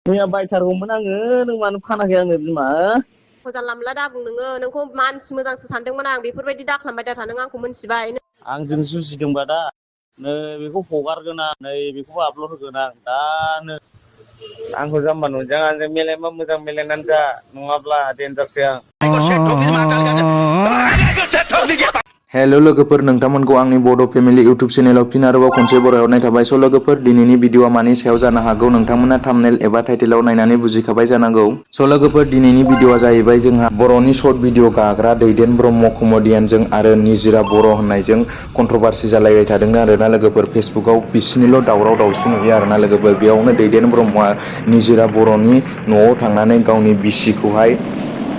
मैया बायथारगौमोन आङो नों मानो फानाखै आंनो बिमा जानला मोनला दाबुं नोङो नोंखौ मानसि मोजांसो सानदोंमोन आं बेफोरबायदि दाखालामबाय दा था नों आंखौ मोनथिबाय आंजों जुजिदोंबा दा नै बेखौ हगारगोन आं नै बेखौबो आपलड होगोन आं दानो आंखौ जाम्बा नंजां आंजों मिलायबा मोजां मिलायनानै जा नङाब्ला देनजारसै आं हेल' लोगोफोर नोंथांमोनखौ आंनि बड' फेमिलि इउटुब चेनेलाव फिन आरोबाव खनसे बरायहरनाय थाबाय। स' लोगोफोर दिनैनि भिडिअआ मानि सायाव जानो हागौ नोंथांमोना थाम्बनेल एबा टाइटेलाव नायनानै बुजिखाबाय जानांगौ। स' लोगोफोर दिनैनि भिडिअआ जाहैबाय जोंहा बर'नि सर्ट भिडिअ गाग्रा दैदेन ब्रह्म कमेडियानजों आरो निजिरा बर' होननायजों कन्ट्रभारसि जालायबाय थादों आरोना लोगोफोर फेसबुकाव बिसिनिल' दावराव दावसि नुयो आरोना लोगोफोर। बेयावनो दैदेन ब्रह्मआ निजिरा बर'नि न'आव थांनानै गावनि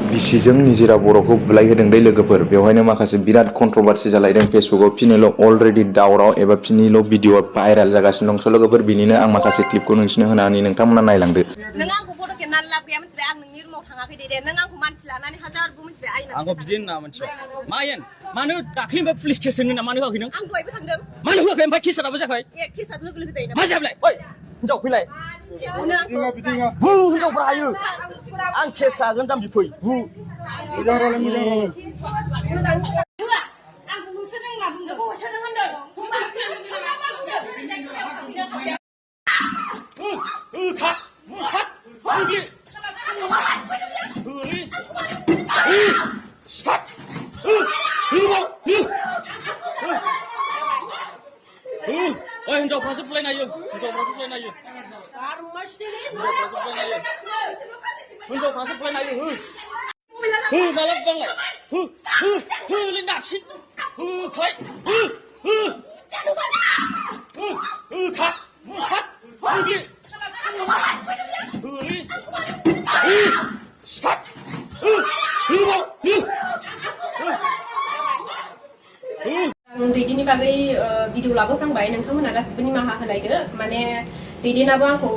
बिसिजों निजिरा बर'खौ बुलायहोदों दै लोगोफोर। बेवहायनो माखासे बिराद कन्ट्रभारसि जालायदों फेसबुकाव फिनिल' अलरेडि दावराव एबा फिनिल' भिडिअ भाइरेल जागासिनो दं। स' लोगोफोर बिनिनो आं माखासे क्लिपखौ नोंसिनो होनानै नोंथांमोना नायलांदो। नों आंखौ फट' खेबनानै लाब गैया मिथिबाय आं नोंनि रुमाव थाङाखै दे नों आंखौ मानसि लानानै हाजारबो मिथिबाय आंखौ बिदि होनना मिथिबाय मायेन मानो दाख्लिनिफ्राय पुलिस केस होनो मानो होआखै नों आं दहायबो थांदों मानो होआखै ओमफ्राय केसा दाबो जायाखै केसा लोगो लोगो जायो मा जायालाय ओइ हिनजाव फैलाय बु हिनजावफ्रा हायो आं केस जागोन जाम्बि फै बु मोजां रायलाय आंखौ होसोदों होनना बुंदों होसोदों होनदों हिनजावफ्रासो बुलायनो हायो हिनजावफ्रासो बुलायनो हायो हिनजावफ्रासो बुलायनो हायो हो माला बुलांलाय हो नों नारसिन होखाय होखा बुथार दैदेननि बागै भिडिअ लाबोफ्रांबाय नोंथांमोना गासिबो निमाहा होलायदो माने दैदेनाबो आंखौ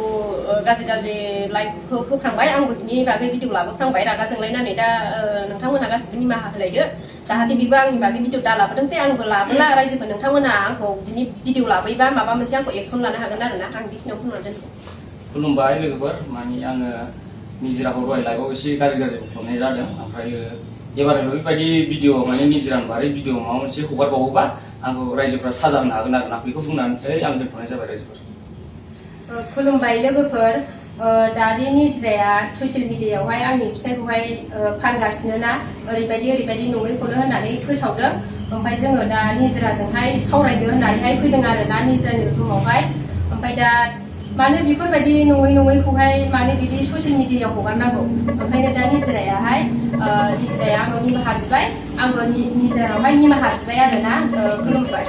गाज्रि लाइफ होफ्रांबाय आंबो बिनि बागै भिडिअ लाबोफ्रांबाय रागा जोंलायनानै दा नोंथांमोना गासिबो निमाहा होलायदो जाहाथे बेबो आंनि बागै भिडिअ दा लाबोदोंसै आंबो लाबोला रायजोफोर नोंथांमोना आंखौ बिनि भिडिअ लाबोयोबा माबा मोनसे आंखौ एक्सन लानो हागोन आरोना आं बेखिनियाव बुंनानै दोनदों। खुलुमबाय लोगोफोर माने आङो निजिराखौ दहाय लाइभआव एसे गाज्रि बुंफ्रामनाय जादों ओमफ्राय एबार बेबायदि भिडिअ माने निजिरानि बारै भिडिअ माबा मोनसे हगारबावोबा आंखौ रायजोफ्रा साजा होनो हागोन आरोना बेखौ बुंनानै आं दोनथ'नाय जाबाय रायजोफोर। खुलुमबाय लोगोफोर दानि निजिराया ससियेल मिडियायावहाय आंनि फिसायखौहाय फानगासिनो ना ओरैबायदि नङैखौनो होननानै फोसावदों ओमफ्राय जोङो दा निजिराजोंहाय सावरायदो होननानैहाय फैदों आरोना निजिरानि रुमावहाय ओमफ्राय दा मानो बेफोरबायदि नङैखौहाय मानो बिदि ससियेल मिडियायाव हगारनांगौ ओंखायनो दा निजिराया आंनाव निमाहा बिबाय आंबो निजिरानावहाय निमाहा बिबाय आरोना खुलुमबाय।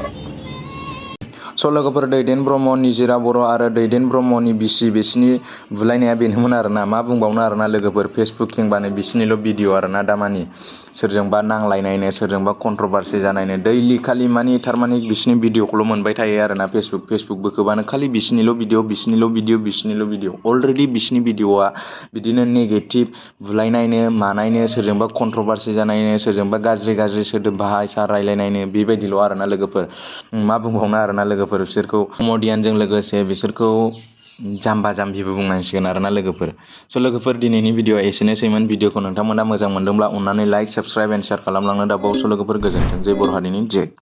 स' लोगोफोर दैदेन ब्रह्म निजिरा बर' आरो दैदेन ब्रह्मनि बिसिनि बुलायनाया बेनोमोन आरोना मा बुंबावनो आरोना लोगोफोर फेसबुक खेंबानो बिसिनिल' भिडिअ आरोना दामानि सोरजोंबा नांलायनायनो सोरजोंबा कन्ट्रभारसि जानायनो दैलि खालि थारमाने बिसिनि भिडिअखौल' मोनबाय थायो आरोना फेसबुक बोखोबानो खालि बिसिनिल' भिडिअ अलरेडि बिसिनि भिडिअआ बिदिनो नेगेटिभ बुलायनायनो मानायनो सोरजोंबा कन्ट्रभारसि जानायनो सोरजोंबा गाज्रि सोदोब भाषा रायलायनायनो बेबायदिल' आरोना लोगोफोर मा बुंबावनो आरोना लोगोफोर बिसोरखौ कमेडियानजों लोगोसे बिसोरखौ जाम्बा जाम्बिबो बुंनांसिगोन आरोना लोगोफोर। स' लोगोफोर दिनैनि भिडिअ एसेनोसैमोन भिडिअखौ नोंथांमोना मोजां मोनदोंब्ला अननानै लाइक साबस्क्राइब एन्ड शेयार खालामलांनो दाबाव। स' लोगोफोर गोजोन्थों जय बर' हारिनि जय।